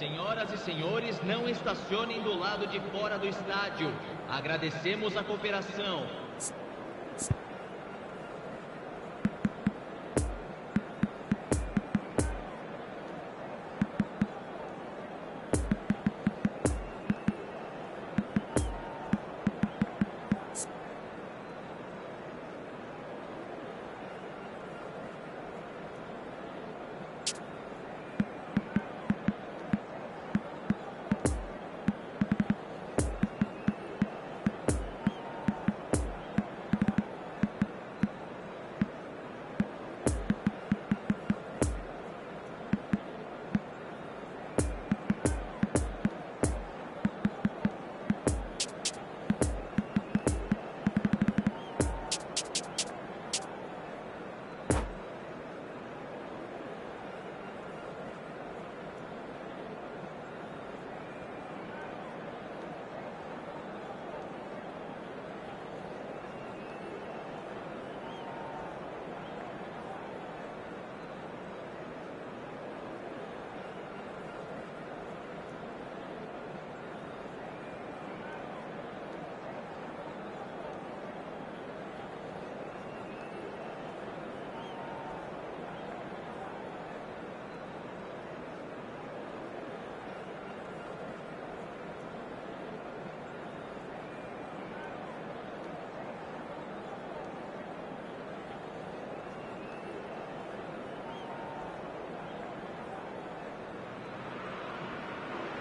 Senhoras e senhores, não estacionem do lado de fora do estádio. Agradecemos a cooperação.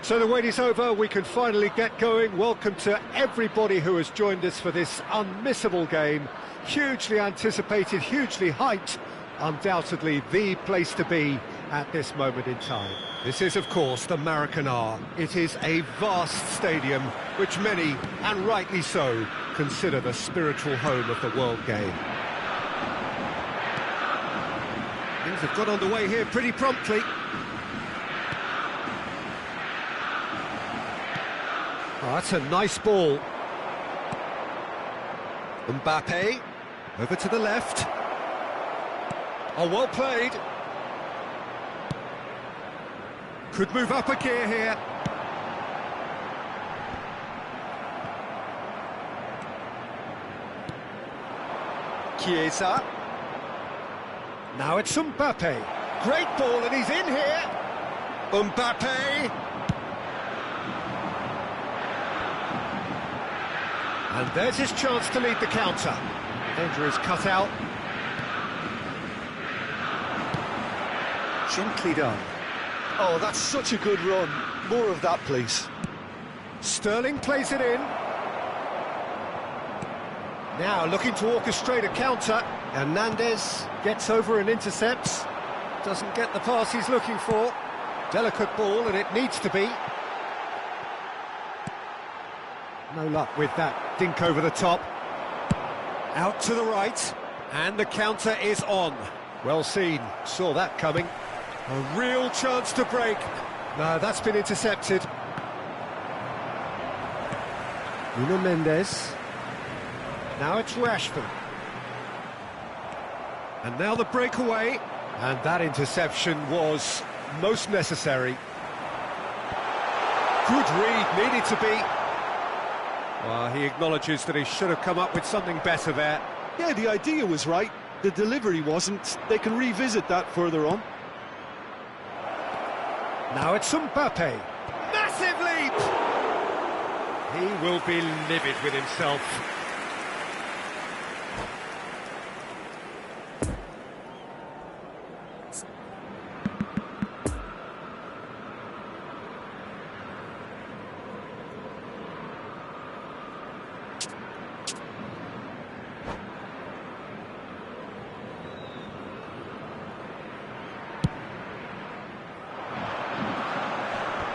So the wait is over, we can finally get going. Welcome to everybody who has joined us for this unmissable game. Hugely anticipated, hugely hyped, undoubtedly the place to be at this moment in time. This is, of course, the Maracanã. It is a vast stadium, which many, and rightly so, consider the spiritual home of the world game. Things have got underway here pretty promptly. Oh, that's a nice ball. Mbappe, over to the left. Oh, well played. Could move up a gear here. Chiesa. Now it's Mbappe. Great ball, and he's in here. Mbappe. And there's his chance to lead the counter. Danger is cut out. Gently done. Oh, that's such a good run. More of that, please. Sterling plays it in. Now looking to orchestrate a counter. Hernandez gets over and intercepts. Doesn't get the pass he's looking for. Delicate ball, and it needs to be. No luck with that dink over the top. Out to the right, and the counter is on. Well seen, saw that coming. A real chance to break. No, that's been intercepted. Nuno Mendes. Now it's Rashford. And now the breakaway. And that interception was most necessary. Good read, needed to be. Well, he acknowledges that he should have come up with something better there. Yeah, the idea was right. The delivery wasn't. They can revisit that further on. Now it's Mbappe. Massive leap! He will be livid with himself.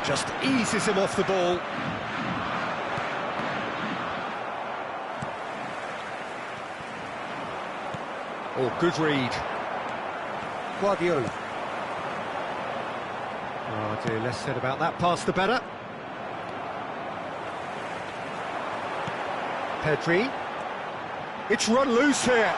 Just eases him off the ball. Oh, good read. Guardiola. Oh dear, less said about that pass the better. Pedri. It's run loose here.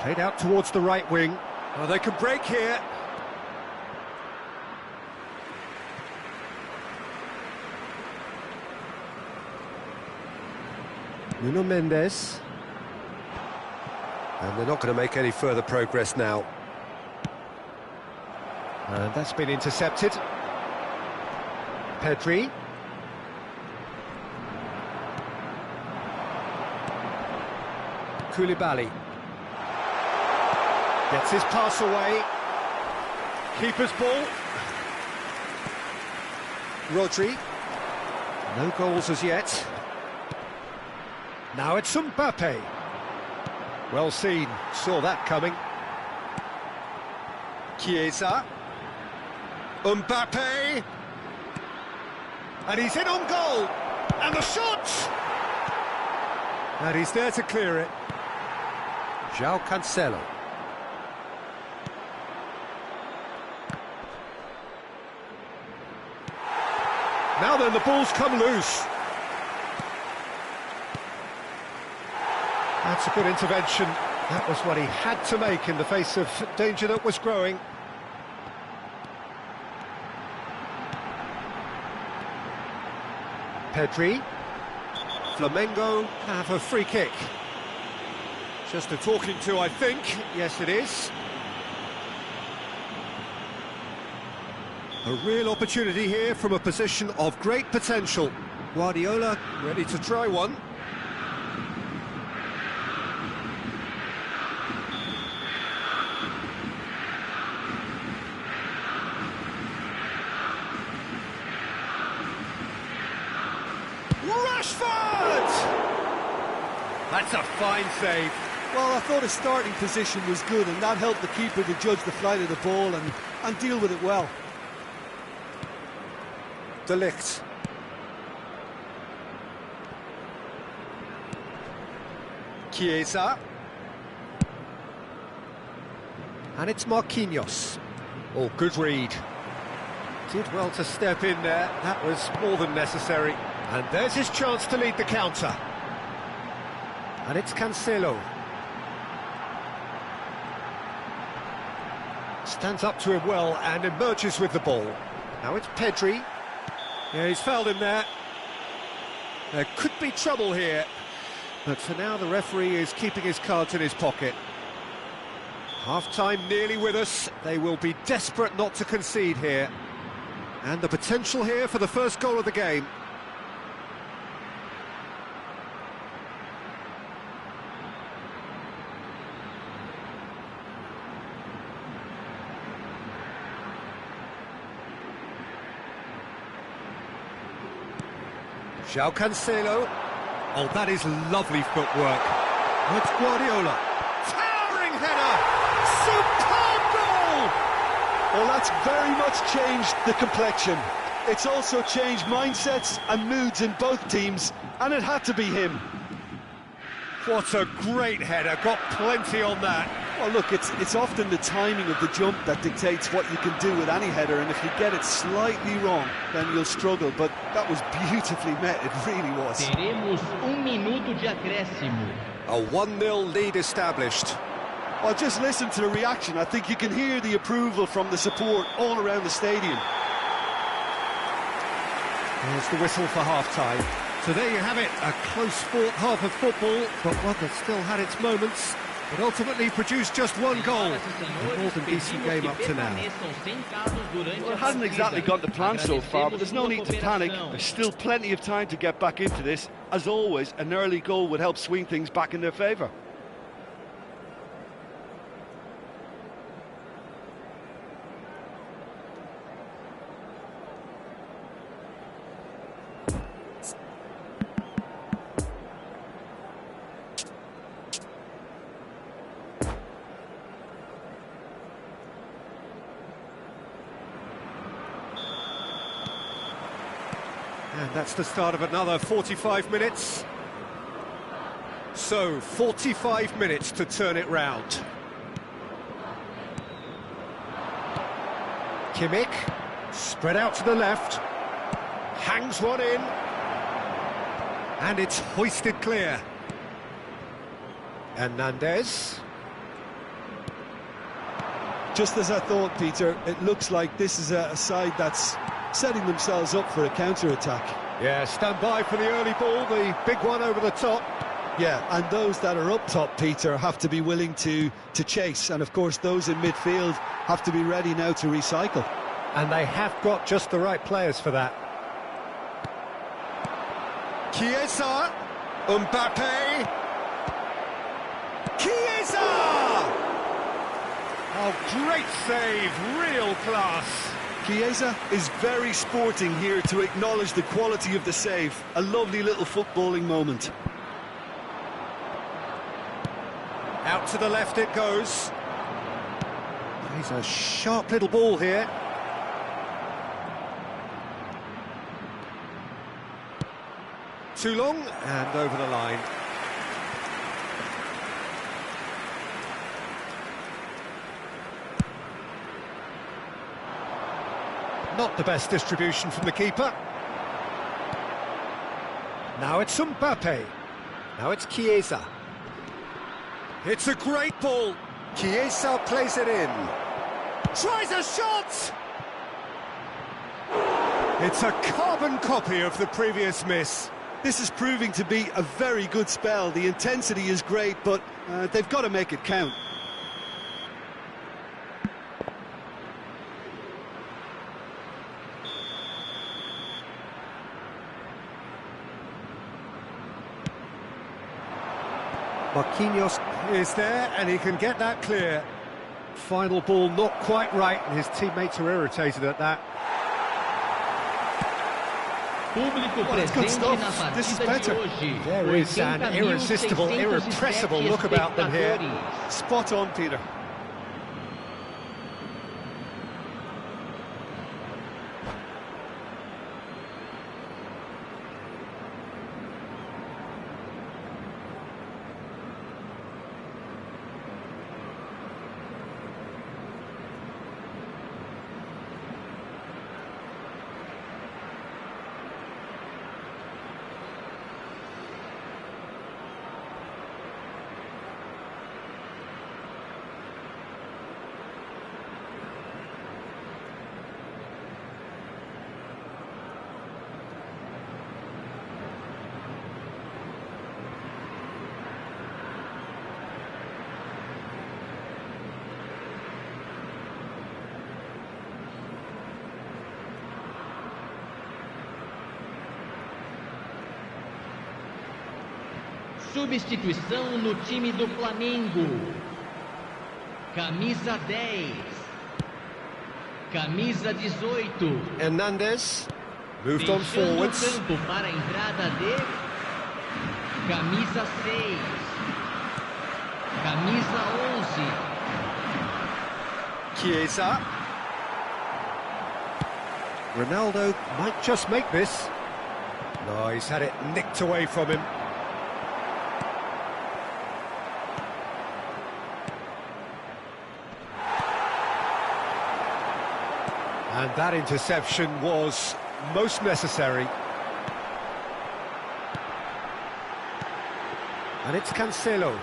Played out towards the right wing. Oh, they can break here. Nuno Mendes. And they're not going to make any further progress now. And that's been intercepted. Pedri. Koulibaly. Gets his pass away. Keeper's ball. Rodri. No goals as yet. Now it's Mbappe. Well seen, saw that coming. Chiesa. Mbappe. And he's in on goal. And the shot! And he's there to clear it. João Cancelo. Now then, the ball's come loose. That's a good intervention. That was what he had to make in the face of danger that was growing. Pedri. Flamengo have a free kick. Just a talking to, I think. Yes, it is. A real opportunity here from a position of great potential. Guardiola ready to try one. Rashford! That's a fine save. Well, I thought his starting position was good, and that helped the keeper to judge the flight of the ball and deal with it well. De Ligt. Chiesa. And it's Marquinhos. Oh, good read. Did well to step in there. That was more than necessary. And there's his chance to lead the counter. And it's Cancelo. Stands up to him well and emerges with the ball. Now it's Pedri. Yeah, he's fouled him there. There could be trouble here. But for now, the referee is keeping his cards in his pocket. Half-time nearly with us. They will be desperate not to concede here. And the potential here for the first goal of the game. João Cancelo. Oh, that is lovely footwork. It's Guardiola. Towering header! Superb goal! Well, that's very much changed the complexion. It's also changed mindsets and moods in both teams, and it had to be him. What a great header, got plenty on that. Well, look, it's often the timing of the jump that dictates what you can do with any header, and if you get it slightly wrong, then you'll struggle, but that was beautifully met, it really was. Teremos minuto de acréscimo. A 1-0 lead established. Well, just listen to the reaction. I think you can hear the approval from the support all around the stadium. There's the whistle for half-time. So there you have it, a close-fought half of football, but one that still had its moments. It ultimately produced just one goal. A more than decent game up to now. Well, it hasn't exactly gone to plan so far, but there's no need to panic. There's still plenty of time to get back into this. As always, an early goal would help swing things back in their favour. And that's the start of another 45 minutes. So, 45 minutes to turn it round. Kimmich, spread out to the left, hangs one in, and it's hoisted clear. Hernandez, Just as I thought, Peter, it looks like this is a side that's setting themselves up for a counter-attack. Yeah, stand by for the early ball, the big one over the top. Yeah, and those that are up top, Peter, have to be willing to chase, and of course those in midfield have to be ready now to recycle. And they have got just the right players for that. Chiesa, Mbappe, Chiesa! Oh, great save, real class. Chiesa is very sporting here to acknowledge the quality of the save. A lovely little footballing moment. Out to the left it goes. He's a sharp little ball here. Too long and over the line. Not the best distribution from the keeper. Now it's Mbappe. Now it's Chiesa. It's a great ball. Chiesa plays it in. Tries a shot! It's a carbon copy of the previous miss. This is proving to be a very good spell. The intensity is great, but they've got to make it count. Marquinhos is there, and he can get that clear. Final ball not quite right, and his teammates are irritated at that. Público It's good presente na stuff. This is partida de better. hoje. There is an irresistible, 80.607 irrepressible look about them here. espectadores. Spot on, Peter. Substituição no time do Flamengo. Camisa 10. Camisa 18. Hernandez moved on Fechando o forwards. campo para a entrada de Camisa 6. Camisa 11. Chiesa. Ronaldo might just make this. No, he's had it nicked away from him. And that interception was most necessary. And it's Cancelo.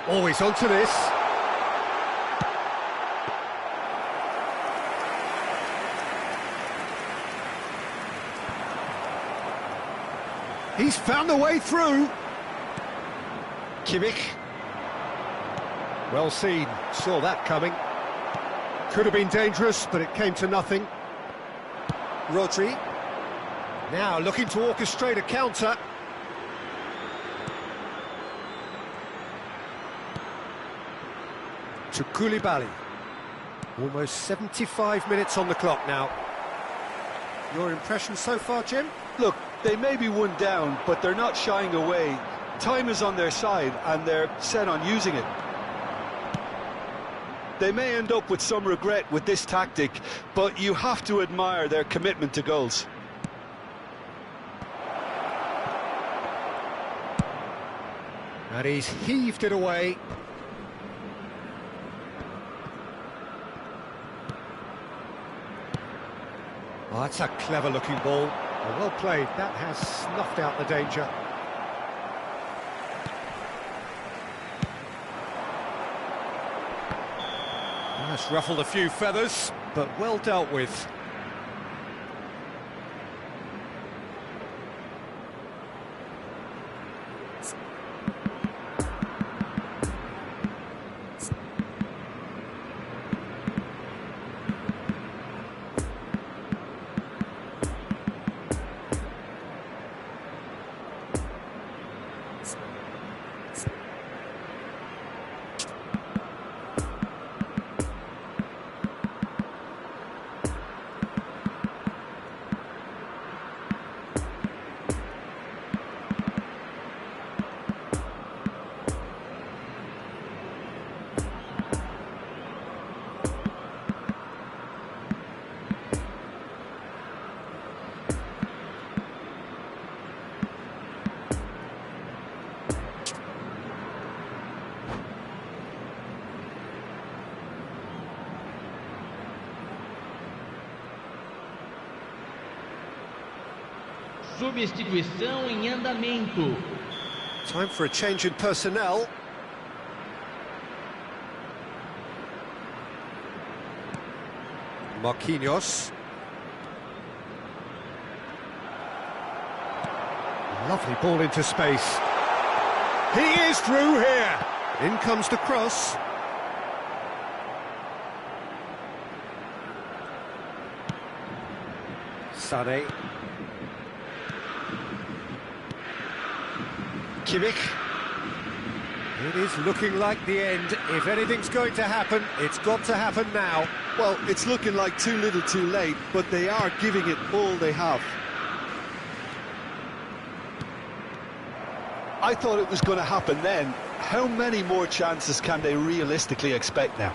Always onto this. He's found the way through. Kimmich. Well seen, saw that coming. Could have been dangerous, but it came to nothing. Rodri. Now looking to orchestrate a counter. To Koulibaly. Almost 75 minutes on the clock now. Your impression so far, Jim? Look, they may be one down, but they're not shying away. Time is on their side, and they're set on using it. They may end up with some regret with this tactic, but you have to admire their commitment to goals. And he's heaved it away. Oh, that's a clever-looking ball. Well played. That has snuffed out the danger. Just ruffled a few feathers, but well dealt with. Substituição em andamento. Time for a change in personnel. Marquinhos. Lovely ball into space. He is through here. In comes the cross. Sané. Kimmich. It is looking like the end. If anything's going to happen, it's got to happen now. Well, it's looking like too little too late, but they are giving it all they have. I thought it was going to happen then. How many more chances can they realistically expect now?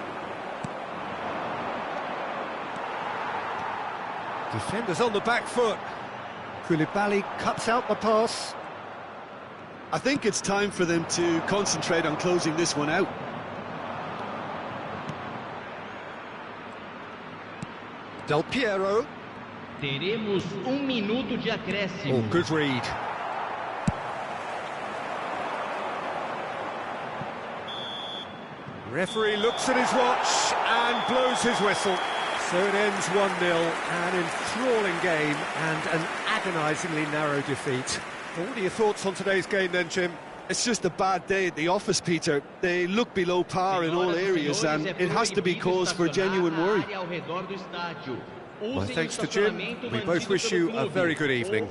Defenders on the back foot. Koulibaly cuts out the pass. I think it's time for them to concentrate on closing this one out. Del Piero. Teremos minuto de acréscimo. Oh, good read. Referee looks at his watch and blows his whistle. So it ends 1-0, an enthralling game and an agonisingly narrow defeat. Well, what are your thoughts on today's game then, Jim? It's just a bad day at the office, Peter. They look below par in all areas and it has to be cause for genuine worry. Well, thanks to Jim, we both wish you a very good evening.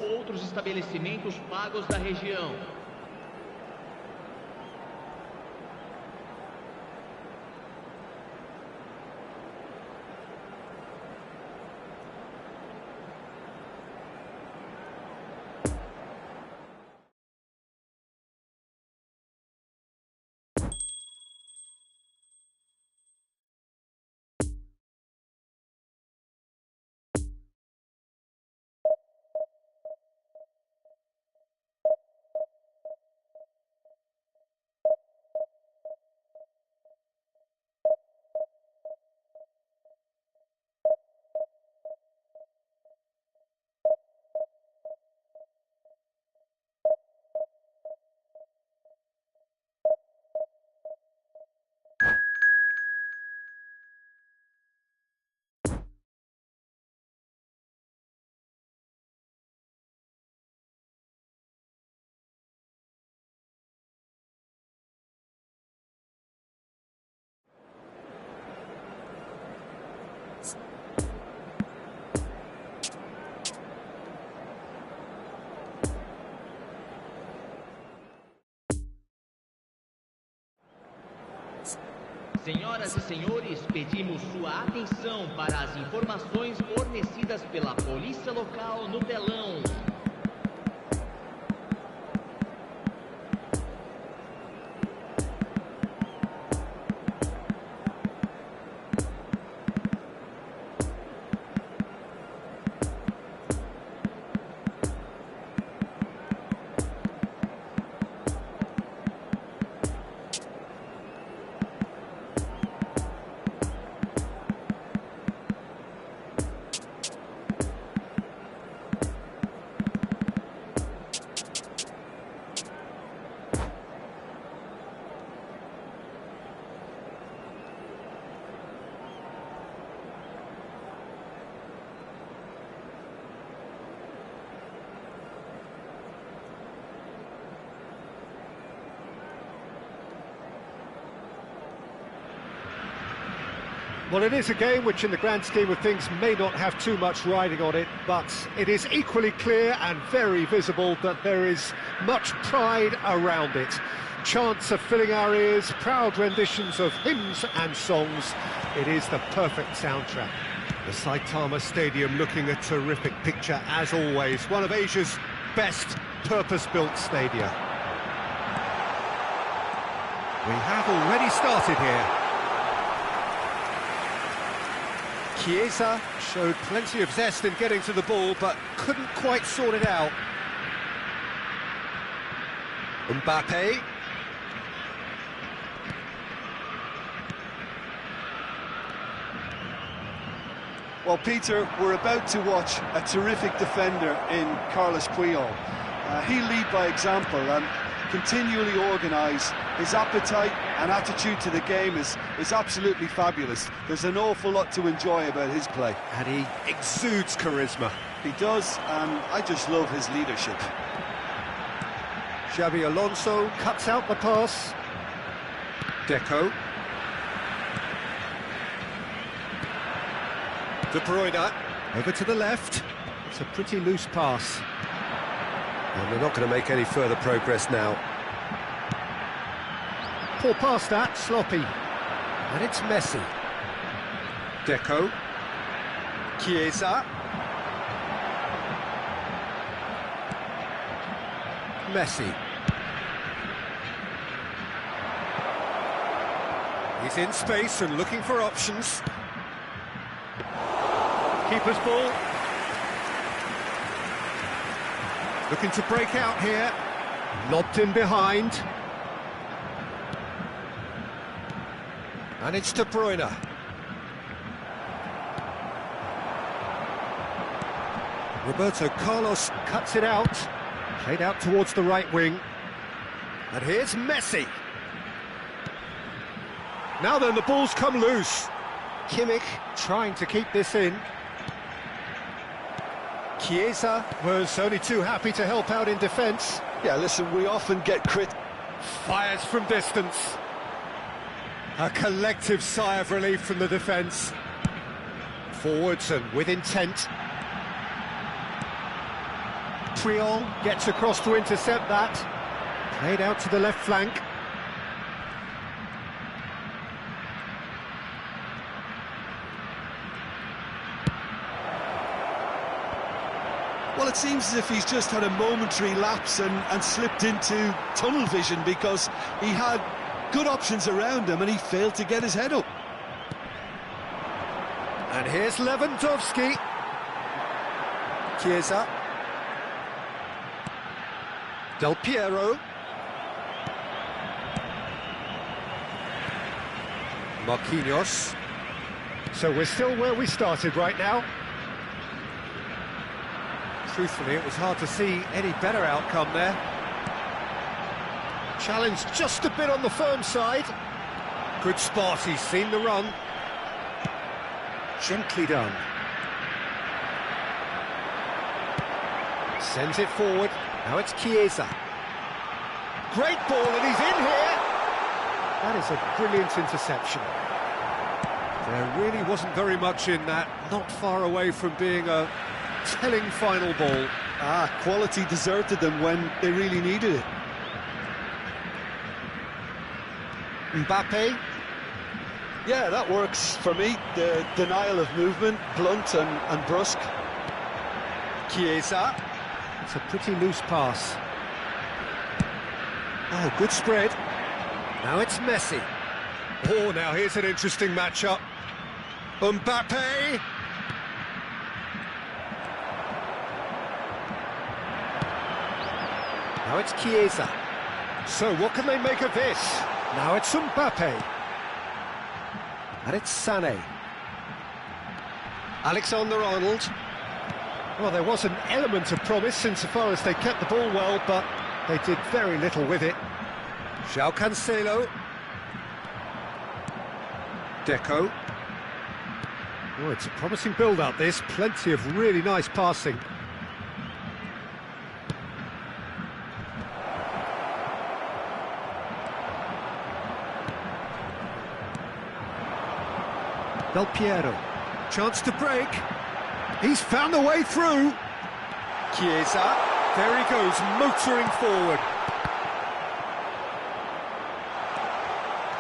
Senhoras e senhores, pedimos sua atenção para as informações fornecidas pela polícia local no telão. Well, it is a game which in the grand scheme of things may not have too much riding on it, but it is equally clear and very visible that there is much pride around it. Chants are filling our ears, proud renditions of hymns and songs. It is the perfect soundtrack. The Saitama Stadium looking a terrific picture as always, one of Asia's best purpose-built stadia. We have already started here. Chiesa showed plenty of zest in getting to the ball, but couldn't quite sort it out. Mbappe. Well, Peter, we're about to watch a terrific defender in Carlos Puyol. He'll lead by example and continually organise. His appetite and attitude to the game is absolutely fabulous. There's an awful lot to enjoy about his play. And he exudes charisma. He does, and I just love his leadership. Xabi Alonso cuts out the pass. Deco. De Bruyne over to the left. It's a pretty loose pass. And they're not going to make any further progress now. Poor pass that, sloppy. And it's Messi. Deco. Chiesa. Messi. He's in space and looking for options. Keeper's ball. Looking to break out here. Lobbed in behind. And it's De Bruyne. Roberto Carlos cuts it out. Played out towards the right wing. And here's Messi. Now then, the ball's come loose. Kimmich trying to keep this in. Chiesa was only too happy to help out in defence. Yeah, listen, we often get Fires from distance. A collective sigh of relief from the defence. Forwards and with intent. Puyol gets across to intercept that. Played out to the left flank. Well, it seems as if he's just had a momentary lapse and slipped into tunnel vision, because he had good options around him and he failed to get his head up. And here's Lewandowski. Chiesa. Del Piero. Marquinhos. So we're still where we started right now. Truthfully, it was hard to see any better outcome there. Challenged just a bit on the firm side. Good spot, he's seen the run. Gently done. Sends it forward. Now it's Chiesa. Great ball, and he's in here. That is a brilliant interception. There really wasn't very much in that. Not far away from being a telling final ball. Quality deserted them when they really needed it. Mbappe. Yeah, that works for me. The denial of movement, blunt and brusque. Chiesa. It's a pretty loose pass. Oh, good spread. Now it's Messi. Oh, now here's an interesting matchup. Mbappe. Now it's Chiesa. So what can they make of this? Now it's Mbappe. And it's Sané. Alexander-Arnold. Well, there was an element of promise insofar as they kept the ball well, but they did very little with it. João Cancelo. Deco. Oh, it's a promising build-up, this. Plenty of really nice passing. Del Piero, chance to break. He's found a way through. Chiesa, there he goes, motoring forward.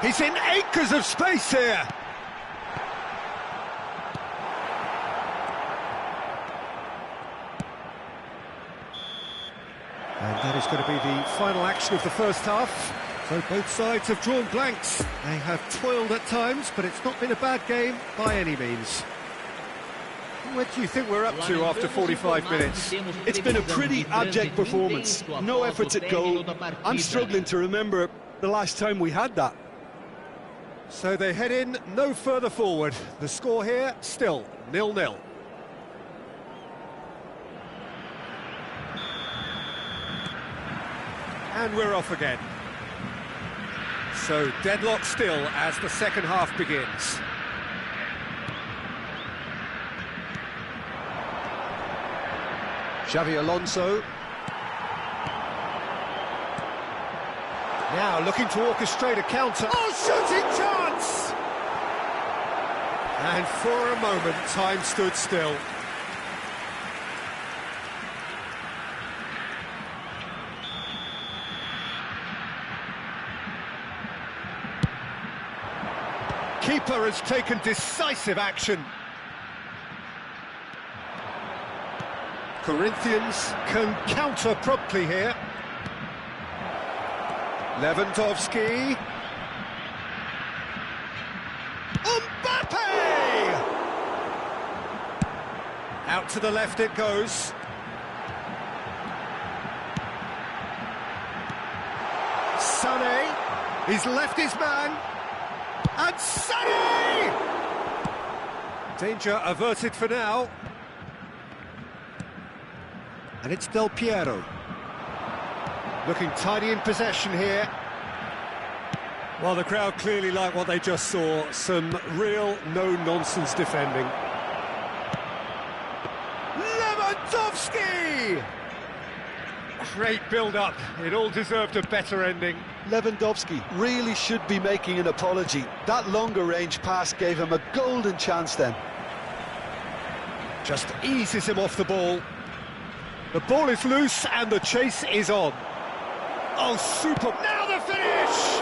He's in acres of space here. And that is going to be the final action of the first half. So both sides have drawn blanks. They have toiled at times, but it's not been a bad game by any means. What do you think we're up to after 45 minutes? It's been a pretty abject performance. No efforts at goal. I'm struggling to remember the last time we had that. So they head in no further forward. The score here, still 0-0. And we're off again. So deadlock still as the second half begins. Xavi Alonso. Now looking to orchestrate a counter. Oh, shooting chance! And for a moment, time stood still. Keeper has taken decisive action. Corinthians can counter promptly here. Lewandowski. Mbappe! Out to the left it goes. Sané. He's left his man. And Sané! Danger averted for now. And it's Del Piero. Looking tidy in possession here. Well, the crowd clearly like what they just saw. Some real no-nonsense defending. Lewandowski! Great build-up. It all deserved a better ending. Lewandowski really should be making an apology. That longer range pass gave him a golden chance then. Just eases him off the ball. The ball is loose and the chase is on. Oh, super. Now the finish!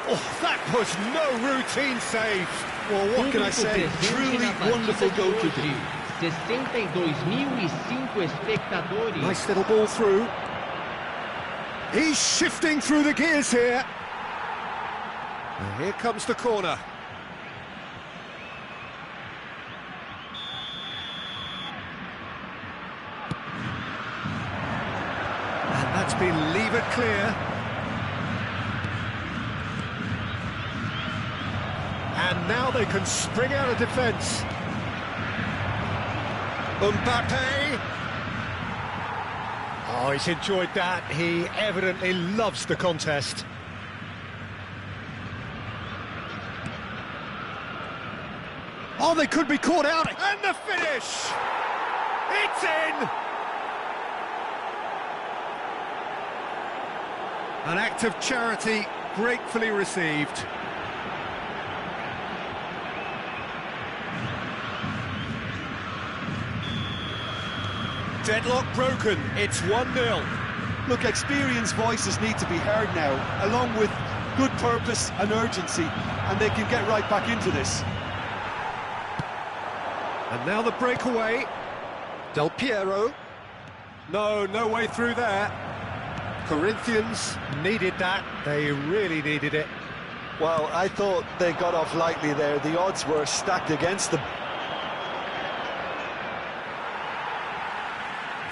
Oh, that was no routine save. Well, what can I say? Truly wonderful goalkeeping. 62.005 espectadores. Nice little ball through. He's shifting through the gears here. And here comes the corner. And that's been levered clear. And now they can spring out of defence. Mbappe. Oh, he's enjoyed that. He evidently loves the contest. Oh, they could be caught out. And the finish! It's in! An act of charity gratefully received. Deadlock broken, it's 1-0. Look, experienced voices need to be heard now, along with good purpose and urgency, and they can get right back into this. And now the breakaway. Del Piero. No way through there. Corinthians needed that. They really needed it. Well, I thought they got off lightly there. The odds were stacked against them.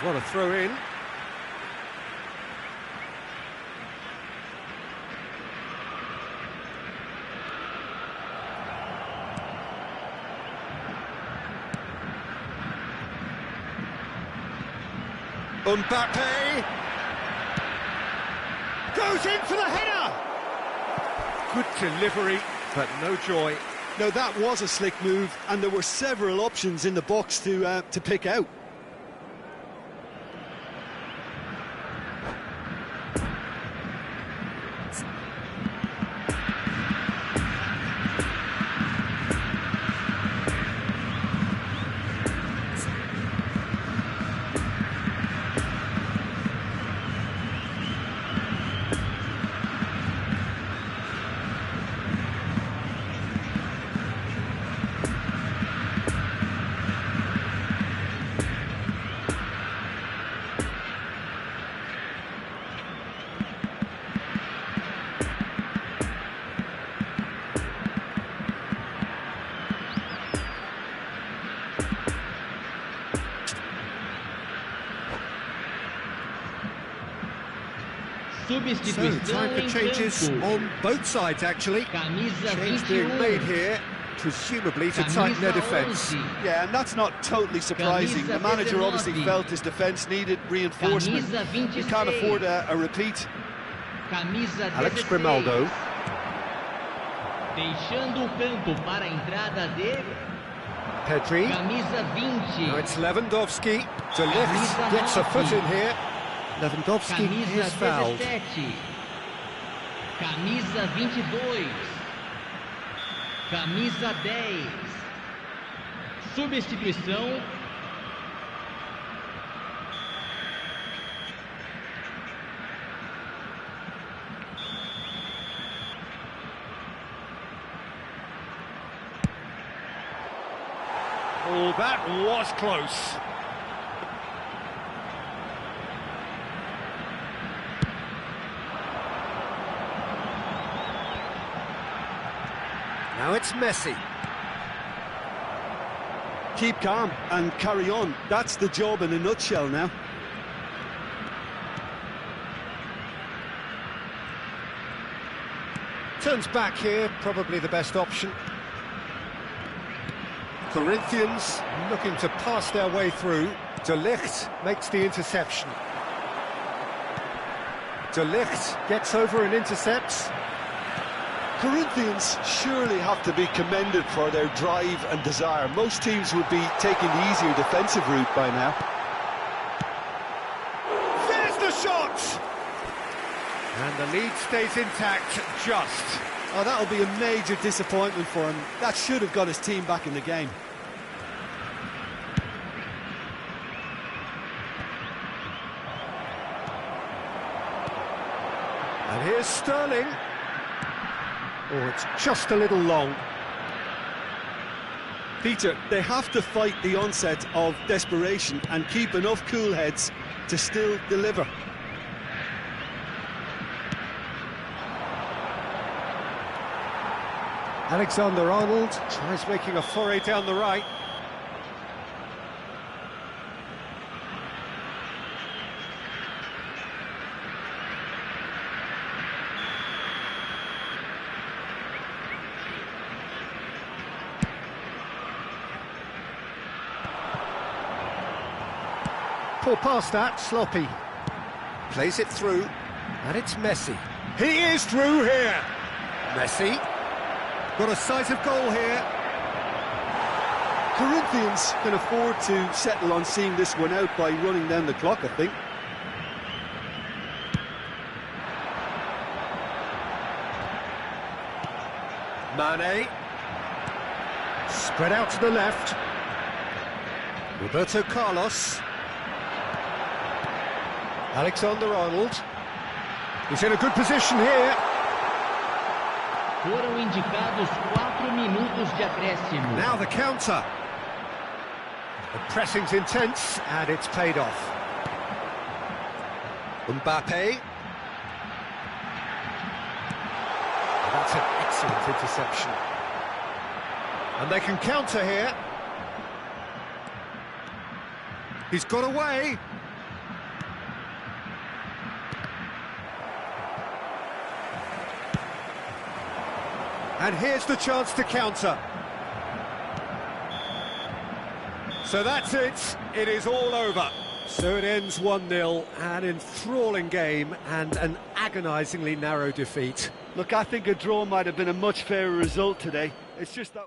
What a throw in. Mbappe goes in for the header. Good delivery, but no joy. No, that was a slick move, and there were several options in the box to pick out. So, time for changes on both sides, actually. Change being made here, presumably to tighten their defence. Yeah, and that's not totally surprising. The manager obviously felt his defence needed reinforcement. You can't afford a repeat. Alex Grimaldo. Deixando o campo para a entrada de Pedri. camisa 20. Now it's Lewandowski. De Ligt gets a foot in here. Lewandowski Camisa is fouled. 17. Camisa 22. Camisa 10. Substituição. Oh, that was close. Now it's Messi. Keep calm and carry on. That's the job in a nutshell now. Turns back here, probably the best option. Corinthians looking to pass their way through. De Ligt makes the interception. De Ligt gets over and intercepts. Corinthians surely have to be commended for their drive and desire. Most teams would be taking the easier defensive route by now. There's the shot! And the lead stays intact, just. Oh, that'll be a major disappointment for him. That should have got his team back in the game. And here's Sterling. Oh, it's just a little long. Peter, they have to fight the onset of desperation and keep enough cool heads to still deliver. Alexander-Arnold tries making a foray down the right. Pull past that, sloppy. Plays it through, and it's Messi. He is through here! Messi. Got a sight of goal here. Corinthians can afford to settle on seeing this one out by running down the clock, I think. Mane. Spread out to the left. Roberto Carlos. Alexander-Arnold. He's in a good position here. Foram indicados 4 minutos de acréscimo. Now the counter. The pressing's intense, and it's paid off. Mbappe. That's an excellent interception. And they can counter here. He's got away. And here's the chance to counter. So that's it. It is all over. So it ends 1-0, an enthralling game and an agonisingly narrow defeat. Look, I think a draw might have been a much fairer result today. It's just that...